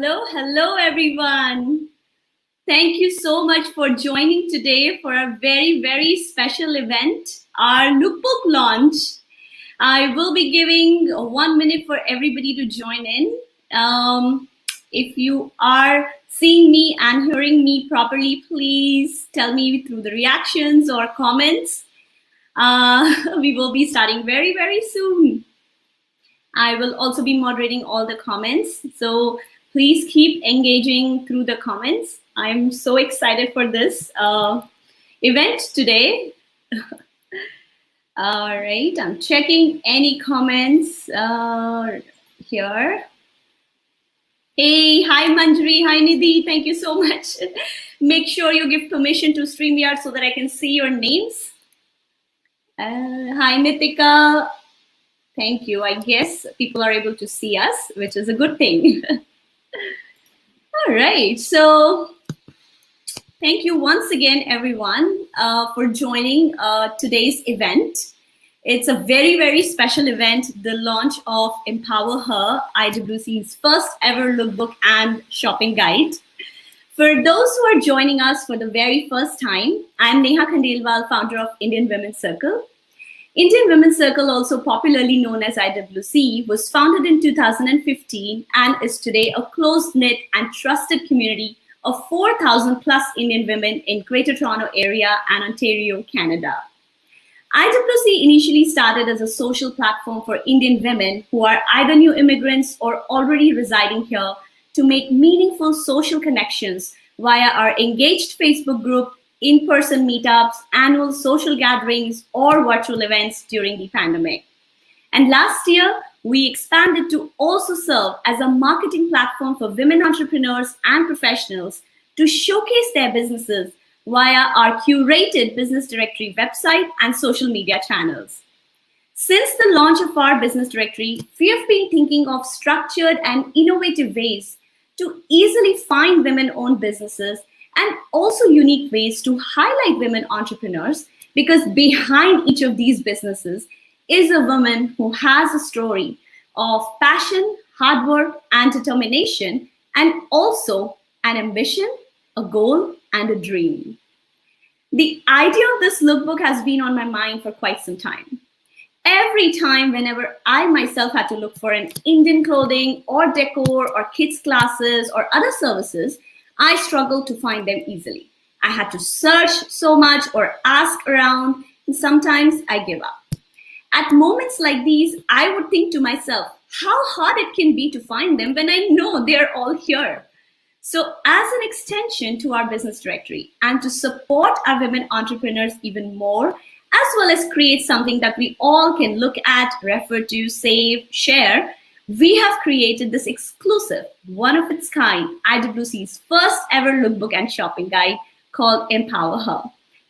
Hello everyone. Thank you so much for joining today for a very special event, our Lookbook launch. I will be giving 1 minute for everybody to join in. If you are seeing me and hearing me properly, please tell me through the reactions or comments. We will be starting very soon. I will also be moderating all the comments. So please keep engaging through the comments. I'm so excited for this event today. All right, I'm checking any comments here. Hey, hi Manjari, hi Nidhi, thank you so much. Make sure you give permission to StreamYard so that I can see your names. Hi Nitika. Thank you. I guess people are able to see us, which is a good thing. All right. So thank you once again, everyone, for joining today's event. It's a very special event, the launch of Empower Her, IWC's first ever lookbook and shopping guide. For those who are joining us for the very first time, I'm Neha Khandelwal, founder of Indian Women's Circle. Indian Women's Circle, also popularly known as IWC, was founded in 2015 and is today a close-knit and trusted community of 4,000 plus Indian women in Greater Toronto Area and Ontario, Canada. IWC initially started as a social platform for Indian women who are either new immigrants or already residing here to make meaningful social connections via our engaged Facebook group, in-person meetups, annual social gatherings, or virtual events during the pandemic. And last year, we expanded to also serve as a marketing platform for women entrepreneurs and professionals to showcase their businesses via our curated business directory website and social media channels. Since the launch of our business directory, we have been thinking of structured and innovative ways to easily find women-owned businesses and also unique ways to highlight women entrepreneurs, because behind each of these businesses is a woman who has a story of passion, hard work, and determination, and also an ambition, a goal, and a dream. The idea of this lookbook has been on my mind for quite some time. Every time whenever I myself had to look for an Indian clothing or decor or kids classes or other services, I struggled to find them easily. I had to search so much or ask around, and sometimes I give up. At moments like these, I would think to myself, how hard it can be to find them when I know they're all here. So as an extension to our business directory and to support our women entrepreneurs even more, as well as create something that we all can look at, refer to, save, share, we have created this exclusive, one-of-its-kind, IWC's first ever lookbook and shopping guide called Empower Her,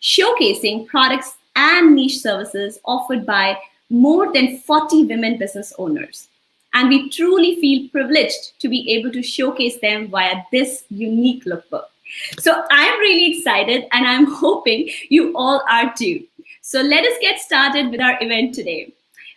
showcasing products and niche services offered by more than 40 women business owners. And we truly feel privileged to be able to showcase them via this unique lookbook. So I'm really excited and I'm hoping you all are too. So let us get started with our event today.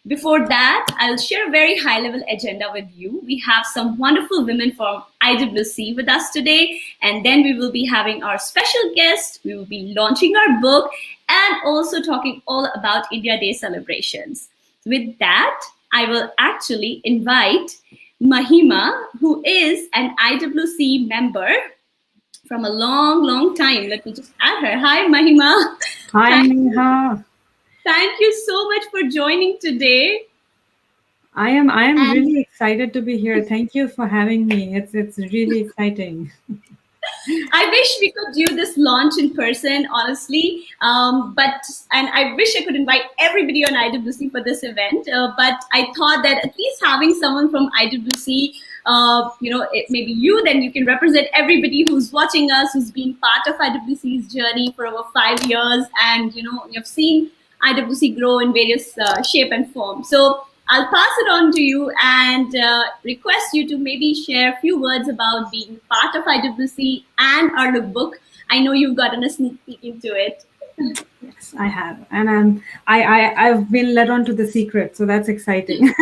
Before that, I'll share a very high-level agenda with you. We have some wonderful women from IWC with us today, and then we will be having our special guest. We will be launching our book and also talking all about India Day celebrations. With that, I will actually invite Mahima, who is an IWC member from a long time. Let me just add her. Hi, Mahima. Hi, Neha. Thank you so much for joining today. I am really excited to be here. Thank you for having me. It's really exciting. I wish we could do this launch in person, honestly. And I wish I could invite everybody on IWC for this event. But I thought that at least having someone from IWC, maybe you, then you can represent everybody who's watching us, who's been part of IWC's journey for over 5 years, and you've seen IWC grow in various shape and form. So I'll pass it on to you and request you to maybe share a few words about being part of IWC and our lookbook. I know you've gotten a sneak peek into it. Yes, I have, and I've been led on to the secret, so that's exciting.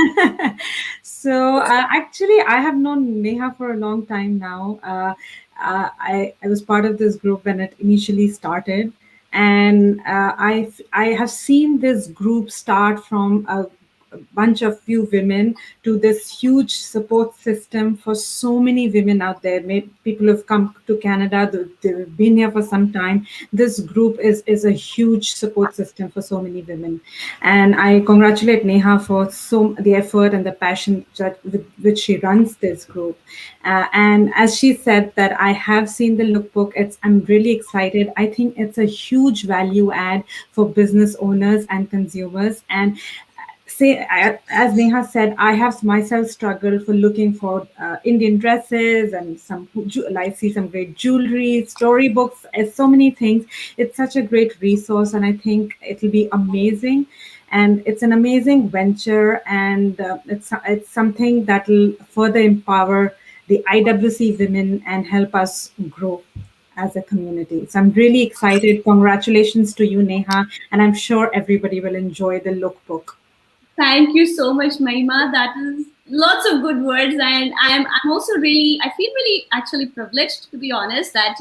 So actually, I have known Neha for a long time now. I was part of this group when it initially started, and I have seen this group start from a bunch of few women to this huge support system for so many women out there. People have come to Canada, they've been here for some time. This group is a huge support system for so many women. And I congratulate Neha for the effort and the passion with which she runs this group. And as she said that I have seen the lookbook, I'm really excited. I think it's a huge value add for business owners and consumers. And as Neha said, I have myself struggled for looking for Indian dresses and I see some great jewelry, storybooks, so many things. It's such a great resource, and I think it'll be amazing. And it's an amazing venture, and it's something that will further empower the IWC women and help us grow as a community. So I'm really excited. Congratulations to you, Neha, and I'm sure everybody will enjoy the lookbook. Thank you so much, Mahima. That is lots of good words, and I'm also really, I feel really actually privileged, to be honest, that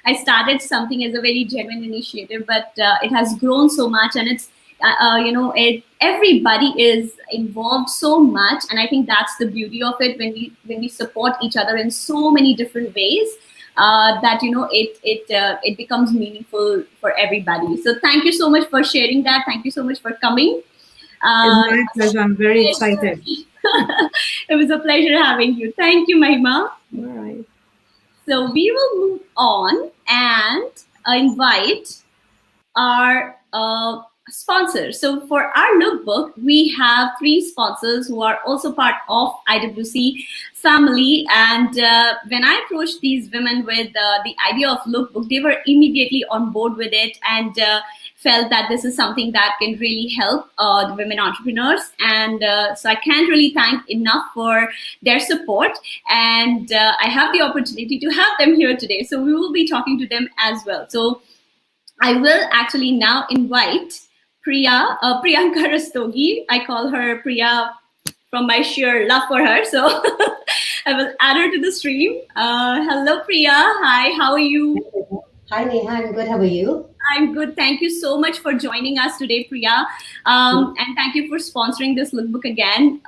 I started something as a very genuine initiative, but it has grown so much, and it's everybody is involved so much, and I think that's the beauty of it when we support each other in so many different ways. That it becomes meaningful for everybody. So thank you so much for sharing that. Thank you so much for coming. It's my pleasure. I'm very excited. It was a pleasure having you. Thank you, Mahima. All right. So we will move on and invite our sponsors. So for our lookbook, we have 3 sponsors who are also part of IWC family. And when I approached these women with the idea of lookbook, they were immediately on board with it and felt that this is something that can really help the women entrepreneurs. And so I can't really thank enough for their support. And I have the opportunity to have them here today. So we will be talking to them as well. So I will actually now invite Priyanka Rastogi. I call her Priya from my sheer love for her. So I will add her to the stream. Hello, Priya. Hi, how are you? Hi, Neha. I'm good. How are you? I'm good. Thank you so much for joining us today, Priya. And thank you for sponsoring this lookbook again.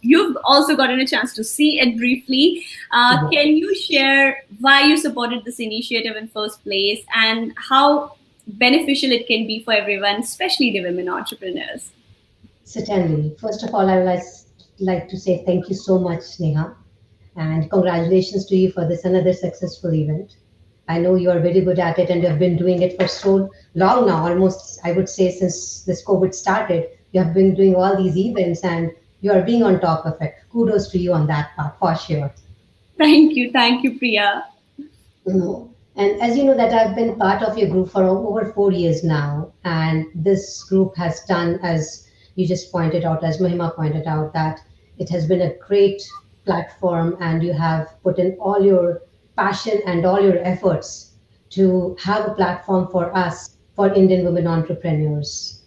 You've also gotten a chance to see it briefly. Can you share why you supported this initiative in first place and how beneficial it can be for everyone, especially the women entrepreneurs? Certainly. First of all, I would like to say thank you so much, Neha, and congratulations to you for this another successful event. I know you are very good at it and you have been doing it for so long now, almost, I would say, since this COVID started. You have been doing all these events and you are being on top of it. Kudos to you on that part, for sure. Thank you, Priya. And as you know that I've been part of your group for over 4 years now, and this group has done, as you just pointed out, as Mahima pointed out, that it has been a great platform, and you have put in all your passion and all your efforts to have a platform for us, for Indian women entrepreneurs.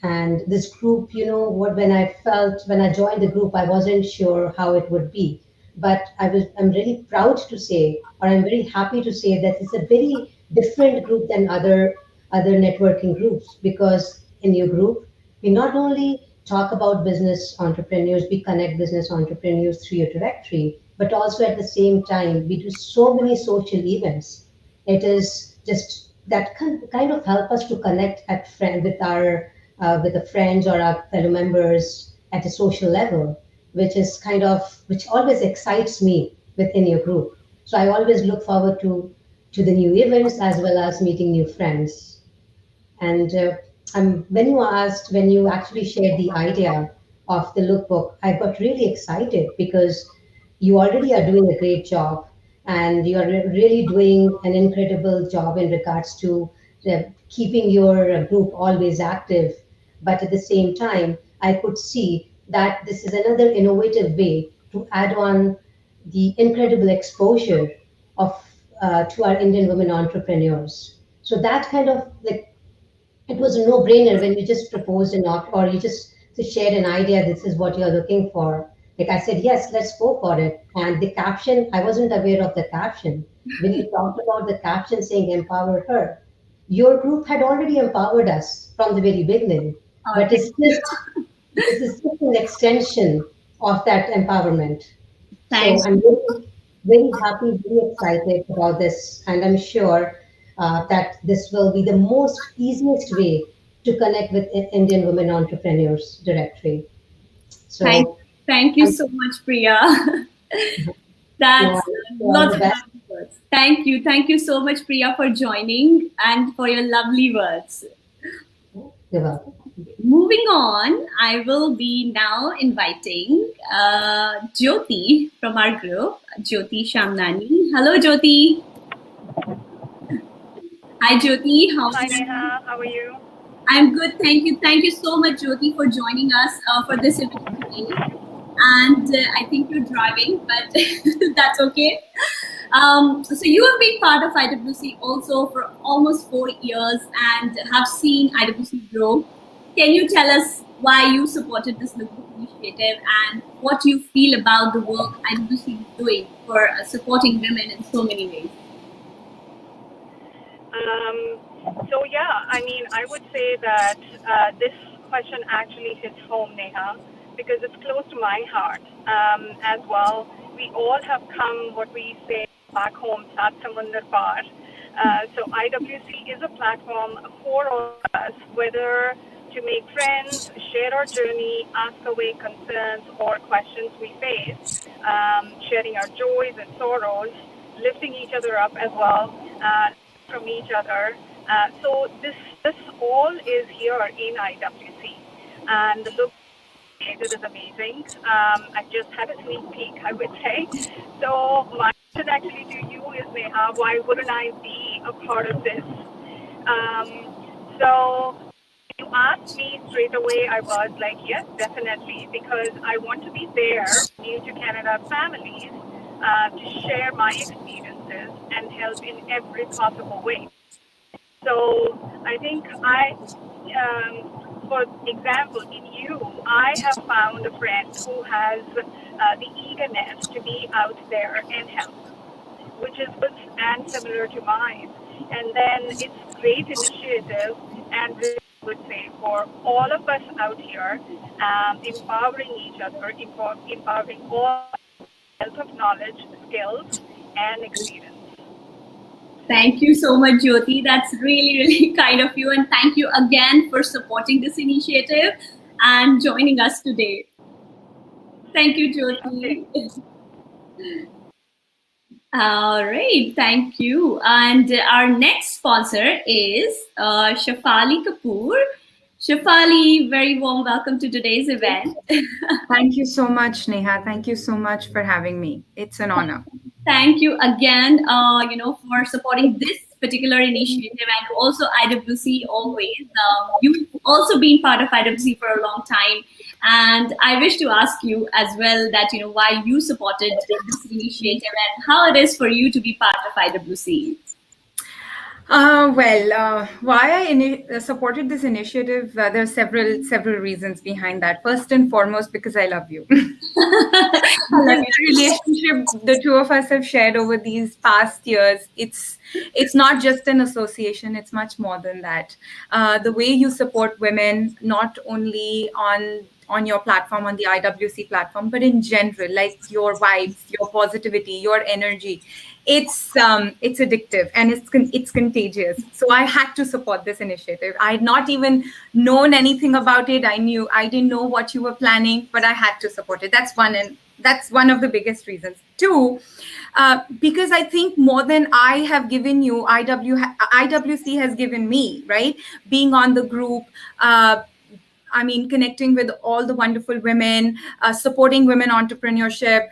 And this group, when I joined the group, I wasn't sure how it would be, but I'm really proud to say, or I'm very happy to say, that it's a very different group than other networking groups, because in your group we not only talk about business entrepreneurs, we connect business entrepreneurs through your directory, but also at the same time we do so many social events. It is just that kind of help us to connect with the friends or our fellow members at a social level, which always excites me within your group. So I always look forward to the new events as well as meeting new friends. And when you actually shared the idea of the lookbook, I got really excited because you already are doing a great job, and you are really doing an incredible job in regards to keeping your group always active. But at the same time, I could see that this is another innovative way to add on the incredible exposure of to our Indian women entrepreneurs. So that kind of like it was a no-brainer when you just proposed an op or you just shared an idea, this is what you're looking for. Like I said, yes, let's go for it. And the caption, I wasn't aware of the caption. When you talked about the caption saying empower her, your group had already empowered us from the very beginning. Oh, But thank it's just this is just an extension of that empowerment. So thanks. I'm very, very happy, very excited about this, and I'm sure that this will be the most easiest way to connect with Indian women entrepreneurs directly. Thank, So thank you I'm so much, Priya. no, I That's wish you all lots the of best. lovely words. Thank you. Thank you so much, Priya, for joining and for your lovely words. You're welcome. Moving on, I will be now inviting Jyoti from our group, Jyoti Shamnani. Hello, Jyoti. Hi, Jyoti. How are Hi you? Neha, how are you? I'm good. Thank you. Thank you so much, Jyoti, for joining us for this event today. And I think you're driving, but that's okay. So you have been part of IWC also for almost 4 years and have seen IWC grow. Can you tell us why you supported this Lookbook initiative and what you feel about the work IWC is doing for supporting women in so many ways? So yeah, I mean, I would say that this question actually hits home, Neha, because it's close to my heart as well. We all have come, what we say back home, Sat Samandar Par. So IWC is a platform for all of us, whether to make friends, share our journey, ask away concerns or questions we face, sharing our joys and sorrows, lifting each other up as well. From each other. So this all is here in IWC, and the look created is amazing. I just had a sneak peek, I would say. So my question actually to you is, Neha, why wouldn't I be a part of this? So you asked me straight away, I was like, yes, definitely, because I want to be there, new to Canada families, to share my experiences and help in every possible way. So I think for example, in you, I have found a friend who has the eagerness to be out there and help, which is good and similar to mine. And then it's great initiative and really would say for all of us out here, empowering each other, empowering all wealth of knowledge, skills, and experience. Thank you so much, Jyoti. That's really, really kind of you. And thank you again for supporting this initiative and joining us today. Thank you, Okay. Jyoti. All right, thank you. And our next sponsor is Shafali Kapoor. Shafali, very warm welcome to today's event. Thank you so much, Neha. Thank you so much for having me. It's an honor. Thank you again, for supporting this particular initiative and also IWC always. You've also been part of IWC for a long time. And I wish to ask you as well that, why you supported this initiative and how it is for you to be part of IWC. Why I supported this initiative, there are several reasons behind that. First and foremost, because I love you. I The relationship the two of us have shared over these past years, it's not just an association, it's much more than that. The way you support women, not only on your platform, on the IWC platform, but in general, like your vibes, your positivity, your energy, it's addictive and it's contagious. So I had to support this initiative. I had not even known anything about it. I didn't know what you were planning, but I had to support it. That's one of the biggest reasons. Two, because I think more than I have given you, IWC has given me, right? Being on the group, connecting with all the wonderful women, supporting women entrepreneurship,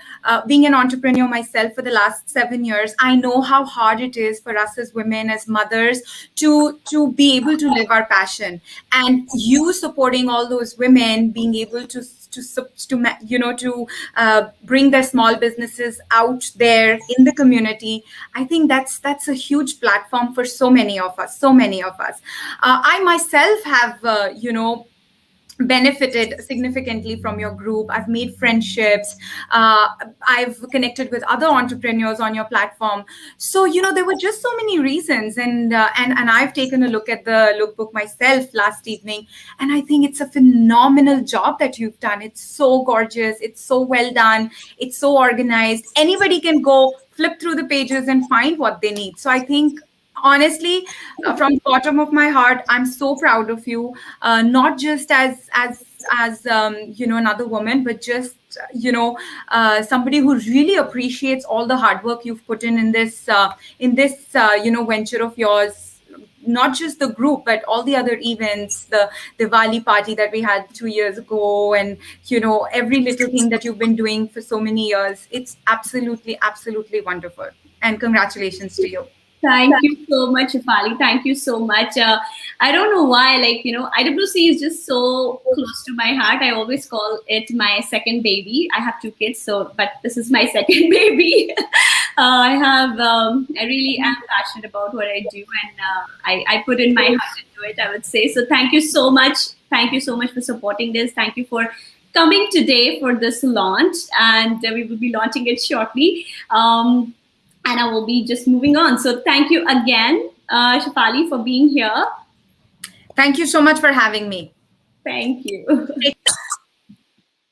being an entrepreneur myself for the last 7 years. I know how hard it is for us as women, as mothers, to be able to live our passion. And you supporting all those women, being able to to bring their small businesses out there in the community. I think that's a huge platform for so many of us. I myself have benefited significantly from your group. I've made friendships. I've connected with other entrepreneurs on your platform. So there were just so many reasons, and I've taken a look at the lookbook myself last evening, and I think it's a phenomenal job that you've done. It's so gorgeous. It's so well done. It's so organized. Anybody can go flip through the pages and find what they need. So I think, honestly, from the bottom of my heart, I'm so proud of you, not just as another woman, but just somebody who really appreciates all the hard work you've put in this venture of yours. Not just the group, but all the other events, the Diwali party that we had 2 years ago, and every little thing that you've been doing for so many years. It's absolutely wonderful, and congratulations to you. Thank you so much, Shefali. Thank you so much. I don't know why, IWC is just so close to my heart. I always call it my second baby. I have 2 kids, but this is my second baby. I really am passionate about what I do, and I put in my heart into it, I would say. So thank you so much. Thank you so much for supporting this. Thank you for coming today for this launch, and we will be launching it shortly. And I will be just moving on. So thank you again, Shefali, for being here. Thank you so much for having me. Thank you.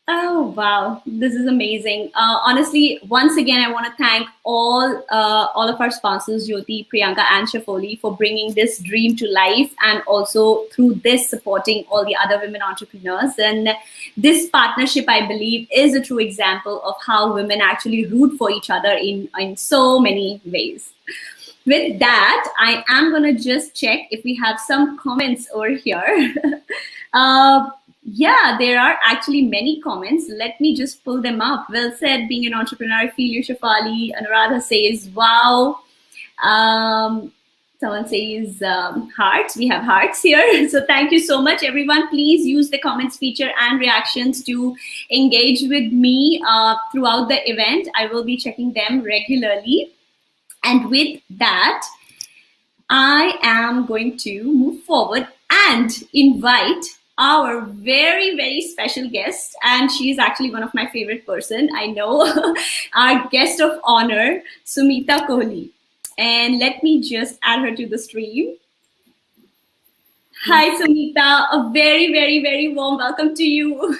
Oh, wow. This is amazing. Honestly, once again, I want to thank all of our sponsors, Jyoti, Priyanka, and Shefali, for bringing this dream to life, and also through this supporting all the other women entrepreneurs. And this partnership, I believe, is a true example of how women actually root for each other in so many ways. With that, I am going to just check if we have some comments over here. Yeah, there are actually many comments. Let me just pull them up. Well said, being an entrepreneur, I feel you, Shefali. Anuradha says, wow. Someone says hearts. We have hearts here. So thank you so much, everyone. Please use the comments feature and reactions to engage with me throughout the event. I will be checking them regularly. And with that, I am going to move forward and invite our very, very special guest, and she's actually one of my favorite person, I know, our guest of honor, Sumeeta Kohli. And let me just add her to the stream. Hi, Sumeeta, a very, very, very warm welcome to you.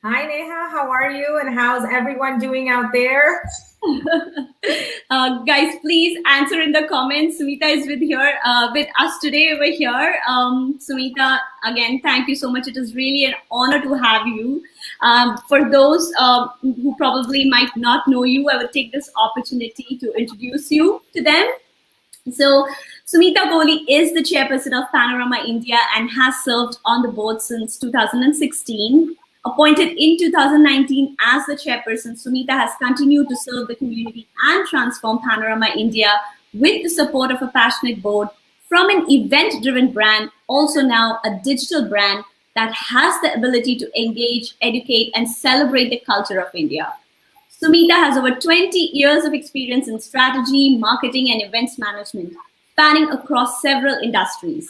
Hi, Neha, how are you? And how's everyone doing out there? Guys, please answer in the comments. Sumeeta is with us today over here. Sumeeta, again, thank you so much. It is really an honor to have you. For those who probably might not know you, I will take this opportunity to introduce you to them. So, Sumeeta Kohli is the chairperson of Panorama India and has served on the board since 2016. Appointed in 2019 as the chairperson, Sumeeta has continued to serve the community and transform Panorama India with the support of a passionate board, from an event-driven brand, also now a digital brand that has the ability to engage, educate, and celebrate the culture of India. Sumeeta has over 20 years of experience in strategy, marketing, and events management, spanning across several industries.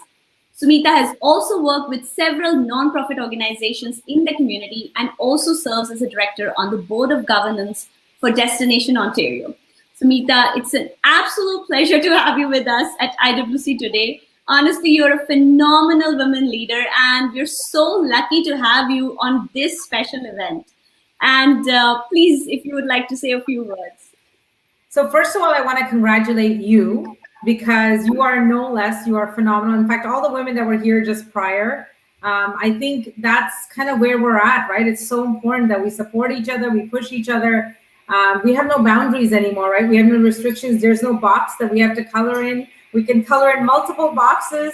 Sumeeta has also worked with several non-profit organizations in the community and also serves as a director on the board of governance for Destination Ontario. Sumeeta, it's an absolute pleasure to have you with us at IWC today. Honestly, you're a phenomenal women leader, and we're so lucky to have you on this special event. And please, if you would like to say a few words. So first of all, I want to congratulate you, because you are no less, you are phenomenal. In fact, all the women that were here just prior, I think that's kind of where we're at, right? It's so important that we support each other, we push each other. We have no boundaries anymore, right? We have no restrictions. There's no box that we have to color in. We can color in multiple boxes.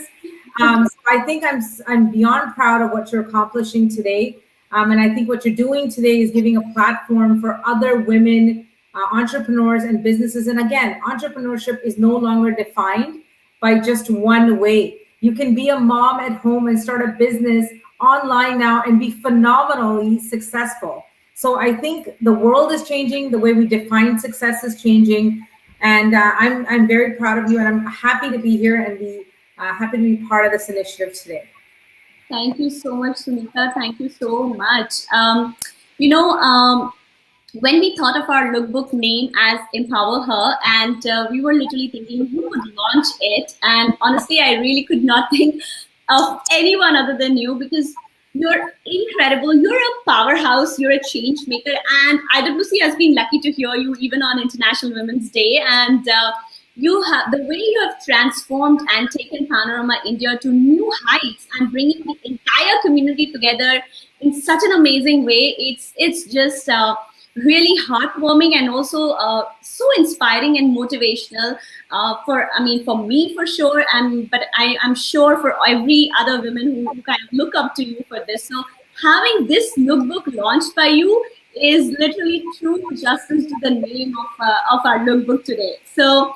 So I think I'm beyond proud of what you're accomplishing today. And I think what you're doing today is giving a platform for other women entrepreneurs and businesses. And again, entrepreneurship is no longer defined by just one way. You can be a mom at home and start a business online now and be phenomenally successful. So I think the world is changing, the way we define success is changing, and I'm very proud of you, and I'm happy to be here and be happy to be part of this initiative today. Thank you so much, Sumeeta. Thank you so much. When we thought of our lookbook name as Empower Her, and we were literally thinking who would launch it, and honestly, I really could not think of anyone other than you, because you're incredible. You're a powerhouse. You're a change maker, and IWC has been lucky to hear you even on International Women's Day. And you have the way you have transformed and taken Panorama India to new heights and bringing the entire community together in such an amazing way. It's just really heartwarming, and also so inspiring and motivational for me for sure, but I'm sure for every other women who kind of look up to you for this. So having this lookbook launched by you is literally true justice to the name of our lookbook today. So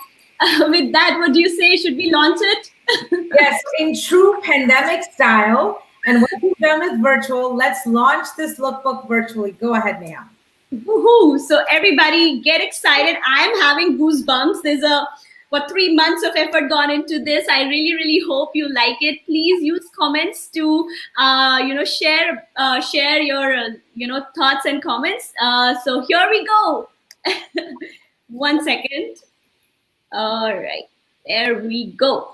with that, what do you say? Should we launch it? Yes, in true pandemic style. And what we've done with virtual, let's launch this lookbook virtually. Go ahead, Neha. Woohoo! So everybody get excited. I'm having goosebumps. There's 3 months of effort gone into this. I really, really hope you like it. Please use comments to, share your, thoughts and comments. So here we go. 1 second. All right, there we go.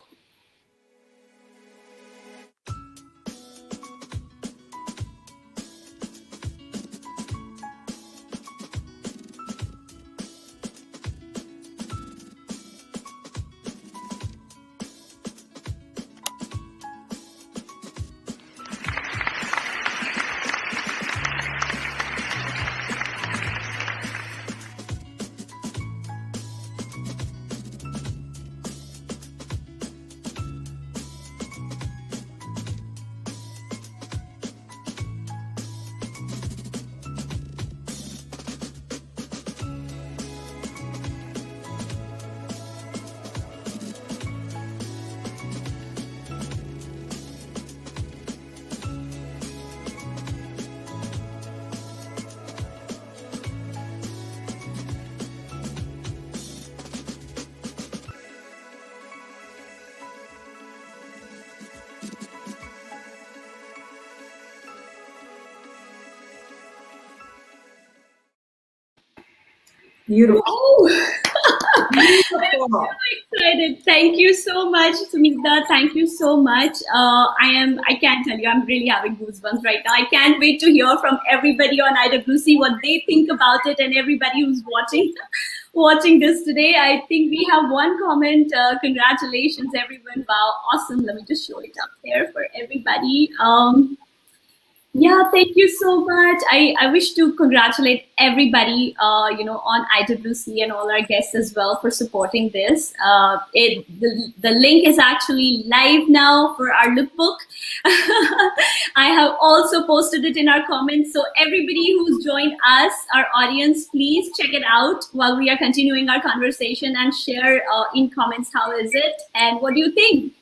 Beautiful. I'm so excited. Thank you so much, Sumeeta. Thank you so much. I can't tell you, I'm really having goosebumps right now. I can't wait to hear from everybody on IWC what they think about it, and everybody who's watching this today. I think we have one comment. Congratulations, everyone. Wow, awesome. Let me just show it up there for everybody. Yeah, thank you so much. I wish to congratulate everybody, on IWC and all our guests as well for supporting this. The link is actually live now for our lookbook. I have also posted it in our comments. So everybody who's joined us, our audience, please check it out while we are continuing our conversation, and share in comments how is it and what do you think.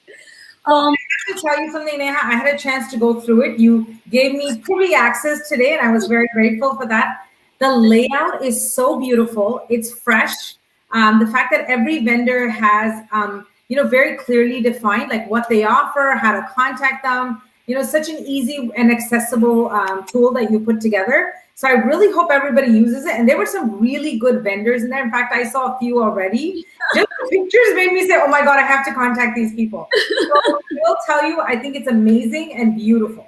I have to tell you something, Neha. I had a chance to go through it. You gave me free access today, and I was very grateful for that. The layout is so beautiful. It's fresh. The fact that every vendor has, very clearly defined like what they offer, how to contact them. Such an easy and accessible tool that you put together. So I really hope everybody uses it. And there were some really good vendors in there. In fact, I saw a few already. Just the pictures made me say, oh my God, I have to contact these people. So I will tell you, I think it's amazing and beautiful.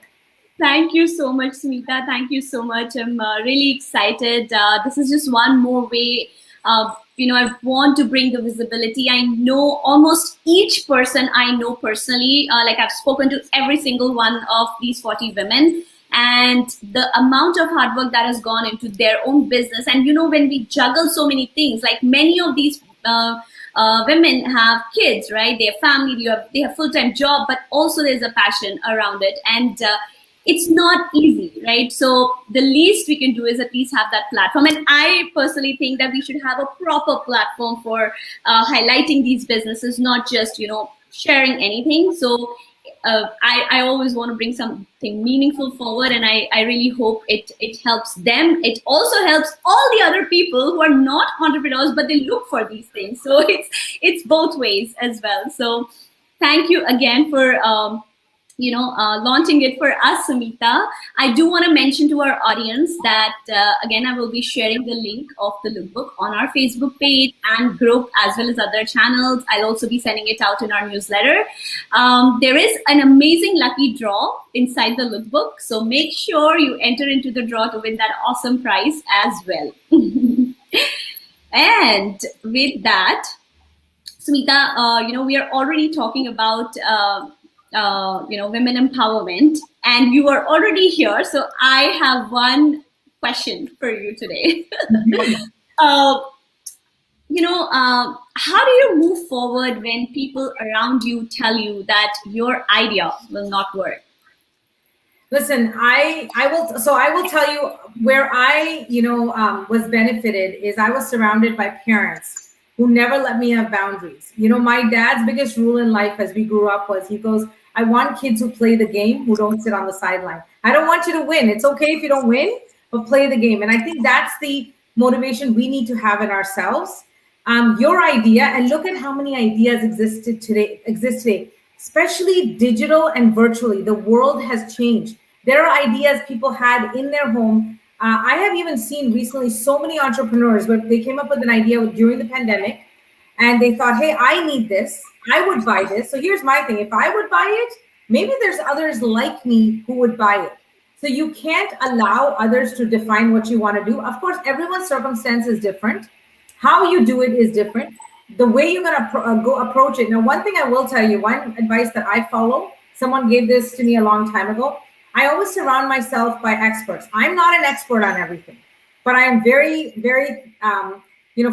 Thank you so much, Sumeeta. Thank you so much. I'm really excited. This is just one more way. I want to bring the visibility. I know almost each person I know personally. I've spoken to every single one of these 40 women. And the amount of hard work that has gone into their own business. And, when we juggle so many things, like many of these women have kids, right? They have family, they have full-time job, but also there's a passion around it. And it's not easy, right? So the least we can do is at least have that platform. And I personally think that we should have a proper platform for highlighting these businesses, not just, sharing anything. So I always want to bring something meaningful forward, and I really hope it helps them. It also helps all the other people who are not entrepreneurs, but they look for these things. So it's both ways as well. So thank you again for launching it for us, Sumeeta. I do want to mention to our audience that, again, I will be sharing the link of the lookbook on our Facebook page and group, as well as other channels. I'll also be sending it out in our newsletter. There is an amazing lucky draw inside the lookbook, so make sure you enter into the draw to win that awesome prize as well. And with that, Sumeeta, we are already talking about women empowerment, and you are already here. So I have one question for you today. How do you move forward when people around you tell you that your idea will not work? Listen, I will tell you where I, was benefited is I was surrounded by parents who never let me have boundaries. My dad's biggest rule in life as we grew up was, he goes, I want kids who play the game, who don't sit on the sideline. I don't want you to win. It's okay if you don't win, but play the game. And I think that's the motivation we need to have in ourselves. Your idea, and look at how many ideas exist today, especially digital and virtually. The world has changed. There are ideas people had in their home. I have even seen recently so many entrepreneurs where they came up with an idea during the pandemic, and they thought, hey, I need this. I would buy this. So here's my thing. If I would buy it, maybe there's others like me who would buy it. So you can't allow others to define what you want to do. Of course, everyone's circumstance is different. How you do it is different. The way you're going to go approach it. Now, one thing I will tell you, one advice that I follow, someone gave this to me a long time ago. I always surround myself by experts. I'm not an expert on everything, but I am very, very,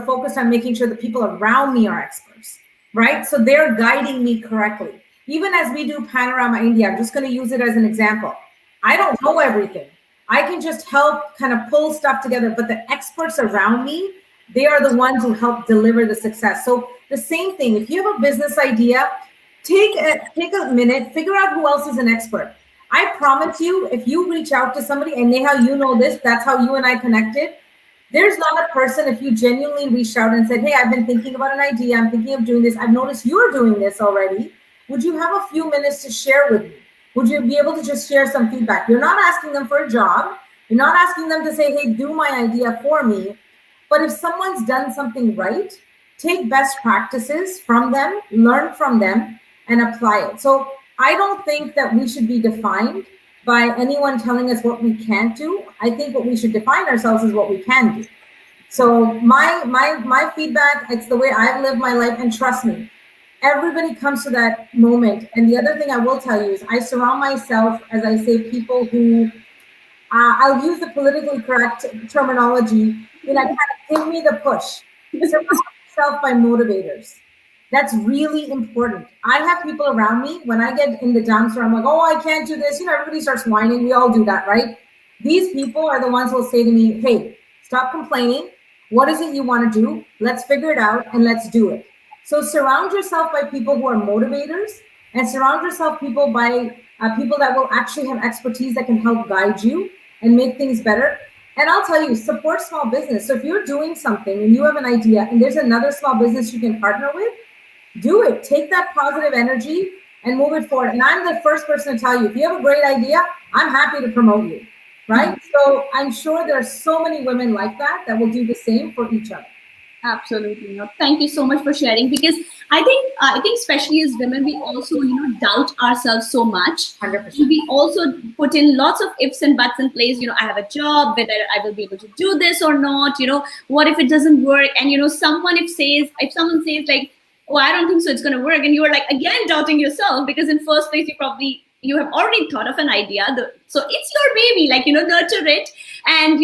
focused on making sure the people around me are experts, right? So they're guiding me correctly. Even as we do Panorama India, I'm just going to use it as an example. I don't know everything. I can just help kind of pull stuff together, but the experts around me, they are the ones who help deliver the success. So the same thing, if you have a business idea, take a minute, figure out who else is an expert. I promise you, if you reach out to somebody, and Neha, you know this, that's how you and I connected. There's not a person, if you genuinely reached out and said, hey, I've been thinking about an idea, I'm thinking of doing this, I've noticed you're doing this already. Would you have a few minutes to share with me? Would you be able to just share some feedback? You're not asking them for a job. You're not asking them to say, hey, do my idea for me. But if someone's done something right, take best practices from them, learn from them, and apply it. So I don't think that we should be defined by anyone telling us what we can't do. I think what we should define ourselves is what we can do. So my feedback, it's the way I've lived my life, and trust me, everybody comes to that moment. And the other thing I will tell you is I surround myself, as I say, people who, I'll use the politically correct terminology, kind of give me the push. Surround myself by motivators. That's really important. I have people around me, when I get in the dumps where I'm like, oh, I can't do this. Everybody starts whining. We all do that, right? These people are the ones who will say to me, hey, stop complaining. What is it you want to do? Let's figure it out and let's do it. So surround yourself by people who are motivators, and surround yourself by people that will actually have expertise that can help guide you and make things better. And I'll tell you, support small business. So if you're doing something and you have an idea and there's another small business you can partner with, do it. Take that positive energy and move it forward. And I'm the first person to tell you, if you have a great idea, I'm happy to promote you, right? So I'm sure there are so many women like that will do the same for each other. Absolutely. No, thank you so much for sharing, because I think especially as women, we also, doubt ourselves so much. 100%. We also put in lots of ifs and buts in place. I have a job, whether I will be able to do this or not. What if it doesn't work? And, if someone says like, oh, I don't think so, it's going to work. And you are like, again, doubting yourself, because in first place, you have already thought of an idea. So it's your baby, nurture it. And,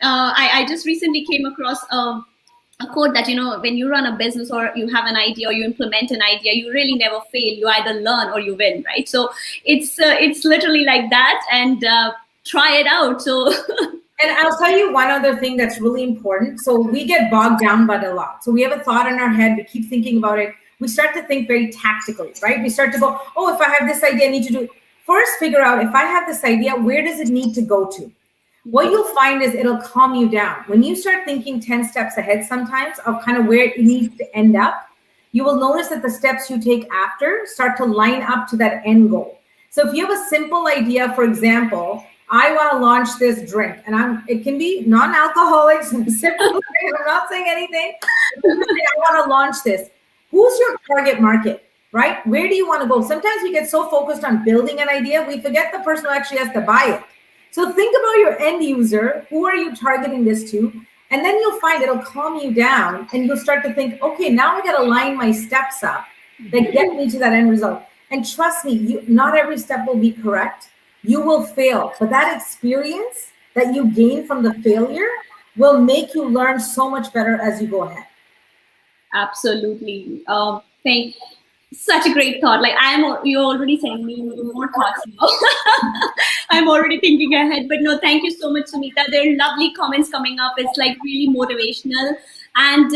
I just recently came across a quote that, when you run a business or you have an idea or you implement an idea, you really never fail. You either learn or you win, right? So it's literally like that, and try it out. So. And I'll tell you one other thing that's really important. So we get bogged down by it a lot. So we have a thought in our head. We keep thinking about it. we start to think very tactically, right? We start to go, oh, if I have this idea, I need to do it. First, figure out, if I have this idea, where does it need to go to? What you'll find is it'll calm you down. When you start thinking 10 steps ahead sometimes of kind of where it needs to end up, you will notice that the steps you take after start to line up to that end goal. So if you have a simple idea, for example, I want to launch this drink, and it can be non-alcoholic, simple. I'm not saying anything. I want to launch this. Who's your target market, right? Where do you want to go? Sometimes we get so focused on building an idea, we forget the person who actually has to buy it. So think about your end user. Who are you targeting this to? And then you'll find it'll calm you down, and you'll start to think, okay, now I got to line my steps up that get me to that end result. And trust me, not every step will be correct. You will fail, but that experience that you gain from the failure will make you learn so much better as you go ahead. Absolutely. Such a great thought. Like you're already sending me more thoughts now. I'm already thinking ahead, but no, thank you so much, Sumeeta. There are lovely comments coming up. It's like really motivational. And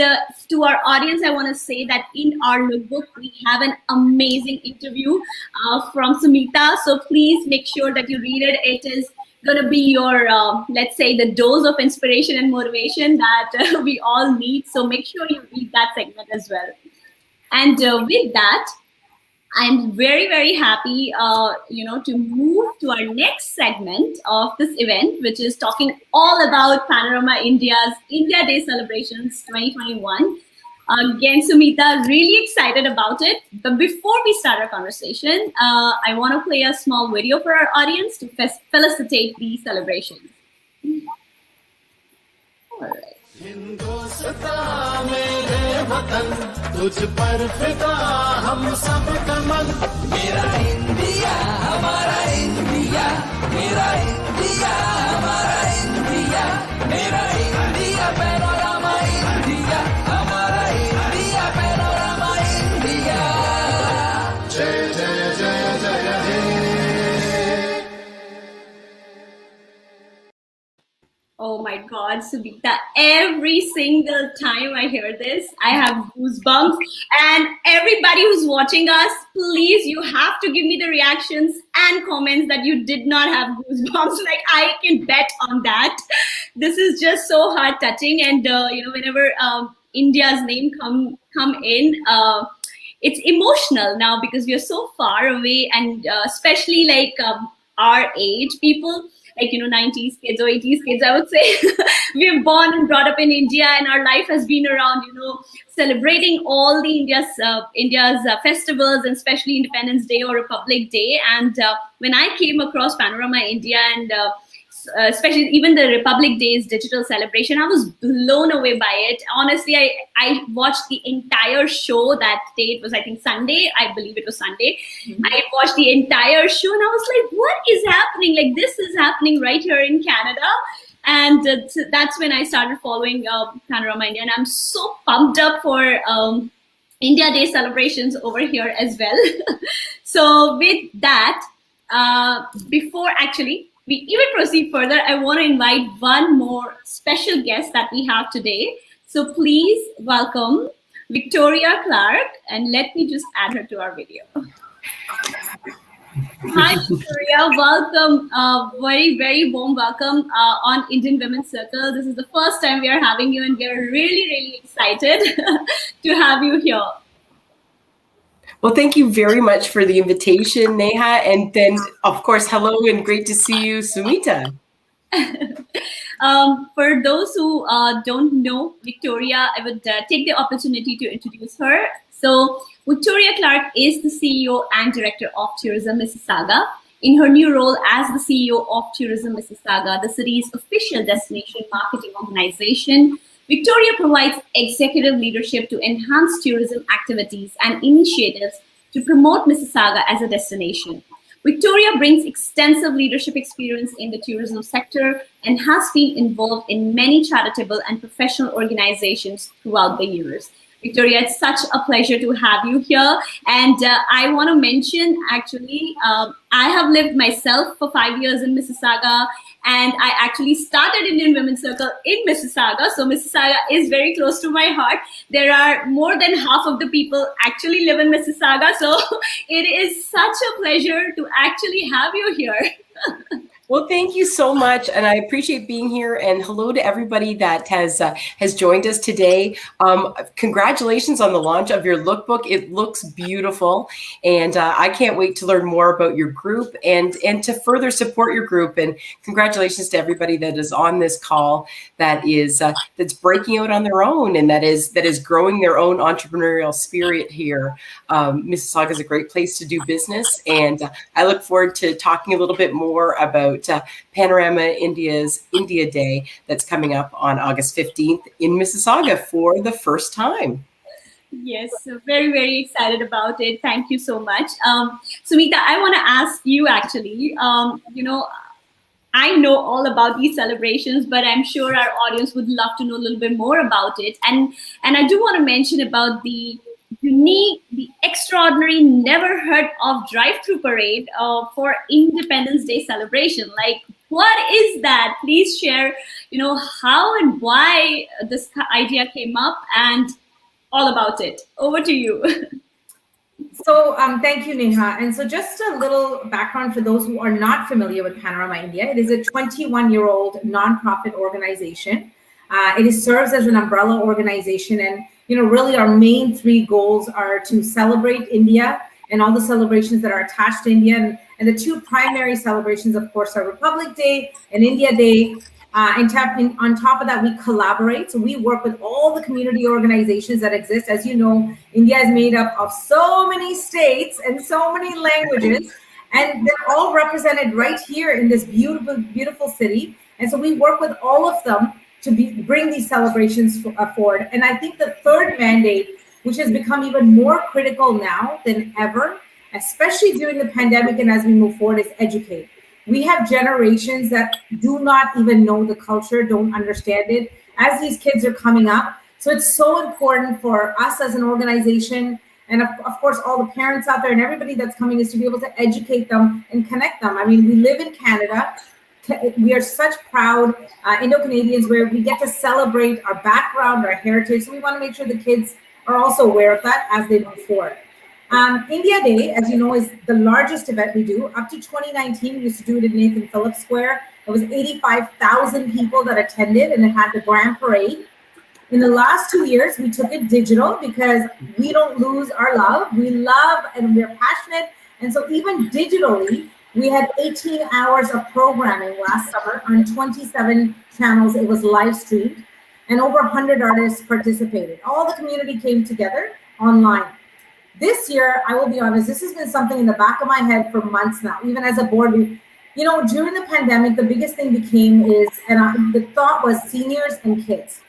to our audience, I want to say that in our lookbook, we have an amazing interview from Sumeeta. So please make sure that you read it. It is going to be your, let's say, the dose of inspiration and motivation that we all need. So make sure you read that segment as well. And with that, I'm very, very happy, to move to our next segment of this event, which is talking all about Panorama India's India Day celebrations 2021. Again, Sumeeta, really excited about it. But before we start our conversation, I want to play a small video for our audience to felicitate the celebrations. All right. Hindustan मेरे वतन तुझ पर फिदा हम सब का मन मेरा इंडिया हमारा इंडिया मेरा इंडिया हमारा इंडिया मेरा इंडिया पैनोरामा इंडिया हमारा इंडिया पैनोरामा इंडिया जय जय जय जय हे Oh my God, Sumeeta, every single time I hear this, I have goosebumps. And everybody who's watching us, please, you have to give me the reactions and comments that you did not have goosebumps. Like, I can bet on that. This is just so heart-touching. And, whenever India's name come in, it's emotional now because we are so far away. And especially like our age, people, like, 90s kids or 80s kids, I would say, we're born and brought up in India, and our life has been around, celebrating all the India's festivals, and especially Independence Day or Republic Day. And when I came across Panorama India and especially even the Republic Day's digital celebration, I was blown away by it. Honestly, I watched the entire show that day. It was, I think, Sunday. I believe it was Sunday. Mm-hmm. I watched the entire show and I was like, what is happening? Like, this is happening right here in Canada. And that's when I started following Panorama India. And I'm so pumped up for India Day celebrations over here as well. So with that, before actually we even proceed further, I want to invite one more special guest that we have today. So please welcome Victoria Clarke, and let me just add her to our video. Hi, Victoria. Welcome. Very, very warm welcome on Indian Women's Circle. This is the first time we are having you, and we are really, really excited to have you here. Well, thank you very much for the invitation, Neha. And then, of course, hello and great to see you, Sumeeta. For those who don't know Victoria, I would take the opportunity to introduce her. So Victoria Clarke is the CEO and Director of Tourism Mississauga. In her new role as the CEO of Tourism Mississauga, the city's official destination marketing organization, Victoria provides executive leadership to enhance tourism activities and initiatives to promote Mississauga as a destination. Victoria brings extensive leadership experience in the tourism sector and has been involved in many charitable and professional organizations throughout the years. Victoria, it's such a pleasure to have you here. And I want to mention, actually, I have lived myself for 5 years in Mississauga, and I actually started Indian Women's Circle in Mississauga. So Mississauga is very close to my heart. There are more than half of the people actually live in Mississauga. So it is such a pleasure to actually have you here. Well, thank you so much, and I appreciate being here. And hello to everybody that has joined us today. Congratulations on the launch of your lookbook. It looks beautiful, and I can't wait to learn more about your group and to further support your group. And congratulations to everybody that is on this call that is that's breaking out on their own and that is growing their own entrepreneurial spirit here. Mississauga is a great place to do business, and I look forward to talking a little bit more about Panorama India's India Day that's coming up on August 15th in Mississauga for the first time. Yes, so very, very excited about it. Thank you so much. Sumeeta, I want to ask you actually, I know all about these celebrations, but I'm sure our audience would love to know a little bit more about it. And I do want to mention about the unique, the extraordinary, never heard of drive-through parade for Independence Day celebration. Like, what is that? Please share, how and why this idea came up and all about it. Over to you. So thank you, Neha. And so just a little background for those who are not familiar with Panorama India. It is a 21-year-old nonprofit organization. It serves as an umbrella organization, and really our main three goals are to celebrate India and all the celebrations that are attached to India. And the two primary celebrations, of course, are Republic Day and India Day. On top of that, we collaborate. So we work with all the community organizations that exist. As you know, India is made up of so many states and so many languages, and they're all represented right here in this beautiful, beautiful city. And so we work with all of them to bring these celebrations forward. And I think the third mandate, which has become even more critical now than ever, especially during the pandemic and as we move forward, is educate. We have generations that do not even know the culture, don't understand it, as these kids are coming up. So it's so important for us as an organization, and of course, all the parents out there and everybody that's coming, is to be able to educate them and connect them. I mean, we live in Canada. We are such proud Indo-Canadians, where we get to celebrate our background, our heritage. So we want to make sure the kids are also aware of that as they move forward. India Day, as you know, is the largest event we do. Up to 2019, we used to do it in Nathan Phillips Square. It was 85,000 people that attended, and it had the grand parade. In the last 2 years, we took it digital because we don't lose our love. We love and we're passionate. And so even digitally, we had 18 hours of programming last summer on 27 channels. It was live streamed, and over 100 artists participated. All the community came together online. This year, I will be honest, this has been something in the back of my head for months now. Even as a board, during the pandemic, the biggest thing the thought was seniors and kids.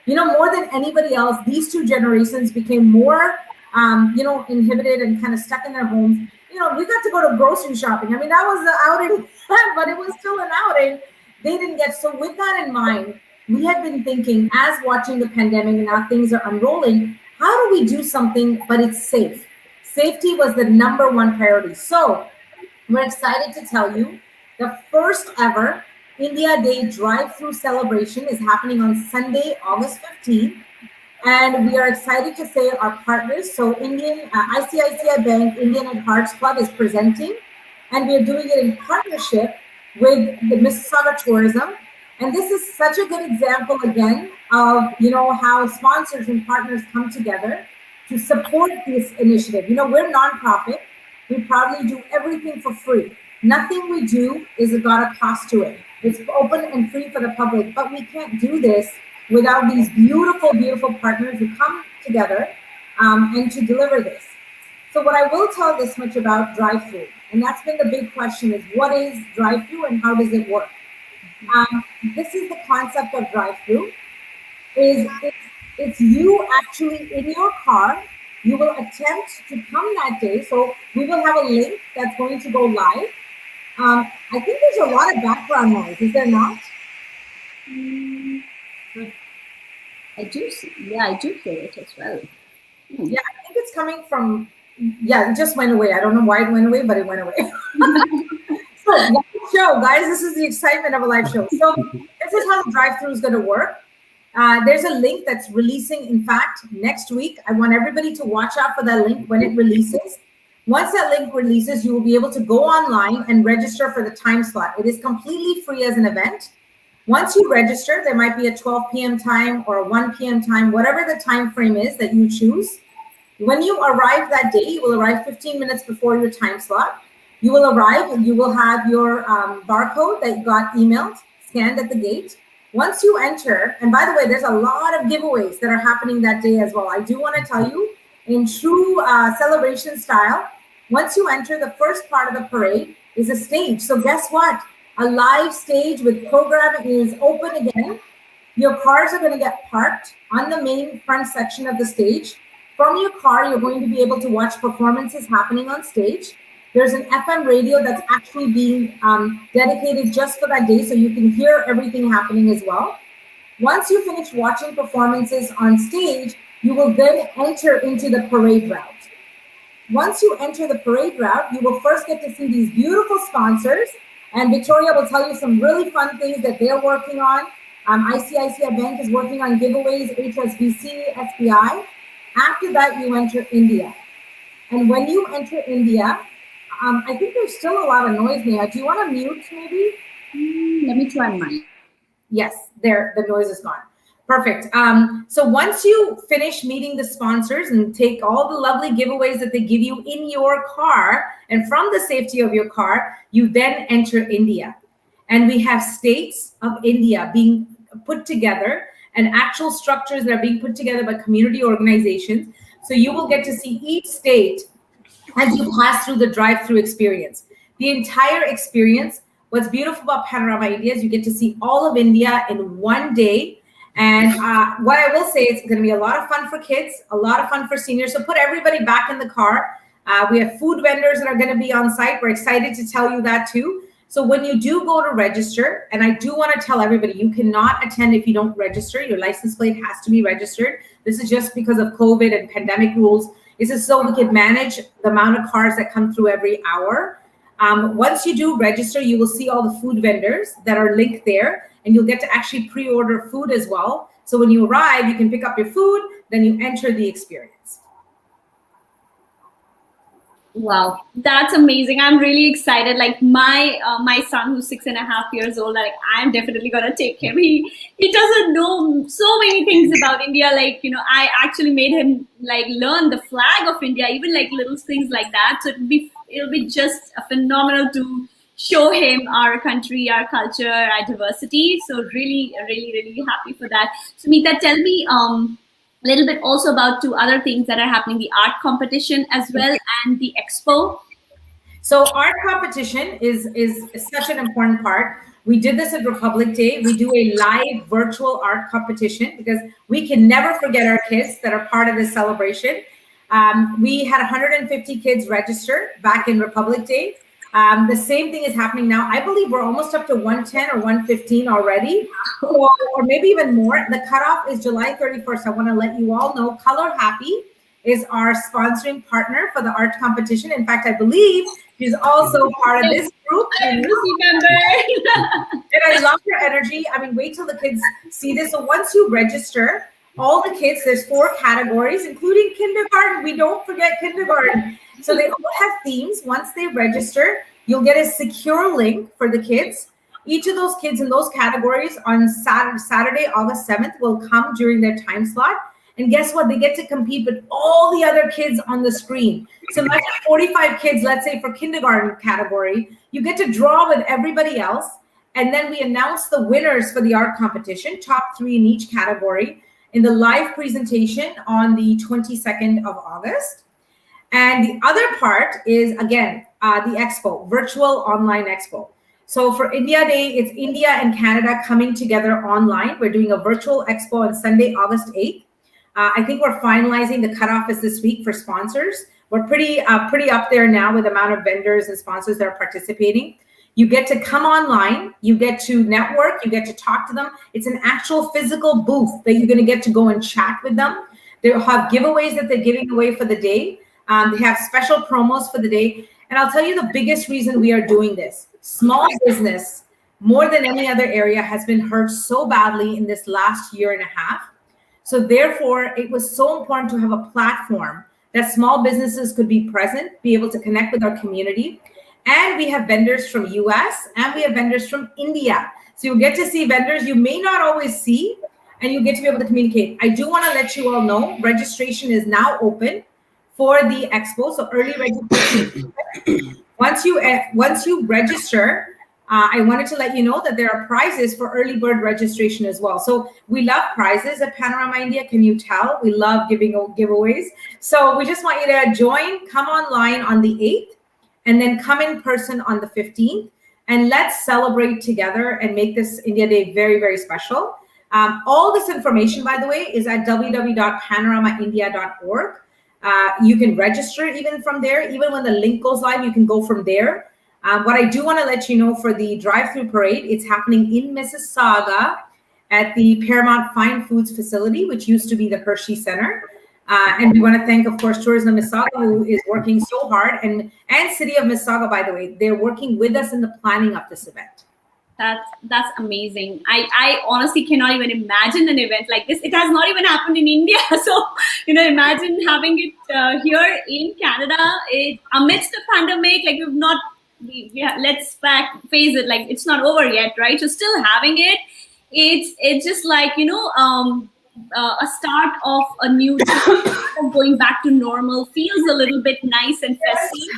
More than anybody else, these two generations became more, inhibited and kind of stuck in their homes. We got to go to grocery shopping. I mean, that was the outing, but it was still an outing. They didn't get. So with that in mind, we had been thinking, as watching the pandemic and how things are unrolling, how do we do something, but it's safe? Safety was the number one priority. So we're excited to tell you the first ever India Day drive-through celebration is happening on Sunday, August 15th. And we are excited to say our partners, so ICICI Bank, Indian at Hearts Club is presenting, and we are doing it in partnership with the Mississauga Tourism. And this is such a good example, again, of how sponsors and partners come together to support this initiative. We're nonprofit. We proudly do everything for free. Nothing we do is got a cost to it. It's open and free for the public, but we can't do this without these beautiful, beautiful partners who come together and to deliver this. So what I will tell this much about drive-through, and that's been the big question, is what is drive-through and how does it work? This is the concept of drive-through. It's you actually in your car. You will attempt to come that day. So we will have a link that's going to go live. I think there's a lot of background noise. Is there not? I do see. Yeah, I do hear it as well. Yeah, I think it's coming from, it just went away. I don't know why it went away, but it went away. So, live show, guys, this is the excitement of a live show. So, this is how the drive-through is going to work. There's a link that's releasing, in fact, next week. I want everybody to watch out for that link when it releases. Once that link releases, you will be able to go online and register for the time slot. It is completely free as an event. Once you register, there might be a 12 p.m. time or a 1 p.m. time, whatever the time frame is that you choose. When you arrive that day, you will arrive 15 minutes before your time slot. You will arrive and you will have your barcode that you got emailed, scanned at the gate. Once you enter, and by the way, there's a lot of giveaways that are happening that day as well. I do want to tell you, in true celebration style, once you enter, the first part of the parade is a stage. So guess what? A live stage with programming is open again. Your cars are going to get parked on the main front section of the stage. From your car, you're going to be able to watch performances happening on stage. There's an FM radio that's actually being dedicated just for that day, so you can hear everything happening as well. Once you finish watching performances on stage, you will then enter into the parade route. Once you enter the parade route, you will first get to see these beautiful sponsors, and Victoria will tell you some really fun things that they're working on. ICICI Bank is working on giveaways, HSBC, SBI. After that, you enter India. And when you enter India, I think there's still a lot of noise, Neha. Do you want to mute maybe? Let me try mine. Yes, there, the noise is gone. Perfect. So once you finish meeting the sponsors and take all the lovely giveaways that they give you in your car and from the safety of your car, you then enter India. And we have states of India being put together and actual structures that are being put together by community organizations. So you will get to see each state as you pass through the drive-through experience. The entire experience, what's beautiful about Panorama India is you get to see all of India in one day. And what I will say, it's going to be a lot of fun for kids, a lot of fun for seniors. So put everybody back in the car. We have food vendors that are going to be on site. We're excited to tell you that too. So when you do go to register, and I do want to tell everybody, you cannot attend if you don't register. Your license plate has to be registered. This is just because of COVID and pandemic rules. This is so we can manage the amount of cars that come through every hour. Once you do register, you will see all the food vendors that are linked there, and you'll get to actually pre-order food as well. So when you arrive, you can pick up your food, then you enter the experience. Wow, that's amazing. I'm really excited. Like my son, who's 6.5 years old, like I'm definitely gonna take him. He doesn't know so many things about India. Like, you know, I actually made him like learn the flag of India, even like little things like that. So it'll be just a phenomenal to show him our country, our culture, our diversity. So really, really, really happy for that. Sumeeta, tell me a little bit also about two other things that are happening, the art competition as well and the expo. So art competition is such an important part. We did this at Republic Day. We do a live virtual art competition because we can never forget our kids that are part of this celebration. We had 150 kids register back in Republic Day. The same thing is happening now. I believe we're almost up to 110 or 115 already, or maybe even more. The cutoff is July 31st. I want to let you all know Color Happy is our sponsoring partner for the art competition. In fact, I believe she's also part of this group. And I love her energy. I mean, wait till the kids see this. So once you register, all the kids, there's 4 categories, including kindergarten. We don't forget kindergarten. So they all have themes. Once they register, you'll get a secure link for the kids. Each of those kids in those categories on Saturday, August 7th, will come during their time slot. And guess what? They get to compete with all the other kids on the screen. So imagine 45 kids, let's say for kindergarten category, you get to draw with everybody else. And then we announce the winners for the art competition, top 3 in each category, in the live presentation on the 22nd of August. And the other part is, again, the expo, virtual online expo. So for India Day, it's India and Canada coming together online. We're doing a virtual expo on Sunday, August 8th. I think we're finalizing the cutoff is this week for sponsors. We're pretty up there now with the amount of vendors and sponsors that are participating. You get to come online, you get to network, you get to talk to them. It's an actual physical booth that you're going to get to go and chat with them. They have giveaways that they're giving away for the day. They have special promos for the day. And I'll tell you the biggest reason we are doing this. Small business, more than any other area, has been hurt so badly in this last year and a half. So therefore, it was so important to have a platform that small businesses could be present, be able to connect with our community. And we have vendors from US and we have vendors from India. So you get to see vendors you may not always see, and you get to be able to communicate. I do want to let you all know registration is now open for the expo. So early registration. Once you register, I wanted to let you know that there are prizes for early bird registration as well. So we love prizes at Panorama India. Can you tell? We love giving giveaways. So we just want you to join, come online on the 8th, and then come in person on the 15th. And let's celebrate together and make this India Day very, very special. All this information, by the way, is at www.panoramaindia.org. You can register even from there. Even when the link goes live, you can go from there. What I do want to let you know for the drive-through parade, it's happening in Mississauga at the Paramount Fine Foods facility, which used to be the Hershey Center. And we want to thank, of course, Tourism Mississauga, who is working so hard, and City of Mississauga, by the way, they're working with us in the planning of this event. That's amazing. I honestly cannot even imagine an event like this. It has not even happened in India. So, imagine having it here in Canada amidst the pandemic. Like let's phase it. Like it's not over yet, right? So still having it, it's just like, a start of a new of going back to normal. Feels a little bit nice and festive.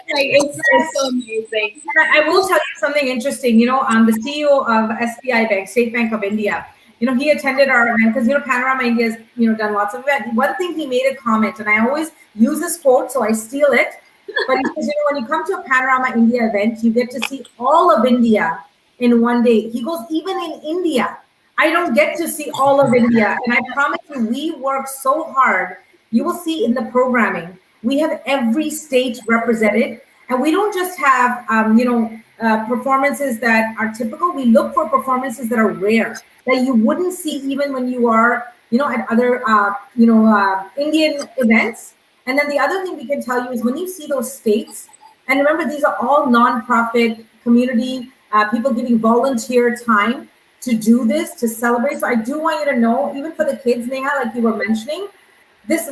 It's so amazing. I will tell you something interesting. The CEO of SBI Bank, State Bank of India, he attended our event because Panorama India has done lots of events. One thing he made a comment, and I always use this quote, so I steal it. But he says, when you come to a Panorama India event, you get to see all of India in one day. He goes, even in India, I don't get to see all of India. And I promise you, we work so hard. You will see in the programming, we have every state represented. And we don't just have, performances that are typical. We look for performances that are rare, that you wouldn't see even when you are, at other, Indian events. And then the other thing we can tell you is when you see those states, and remember, these are all nonprofit community, people giving volunteer time to do this, to celebrate. So I do want you to know, even for the kids, Neha, like you were mentioning,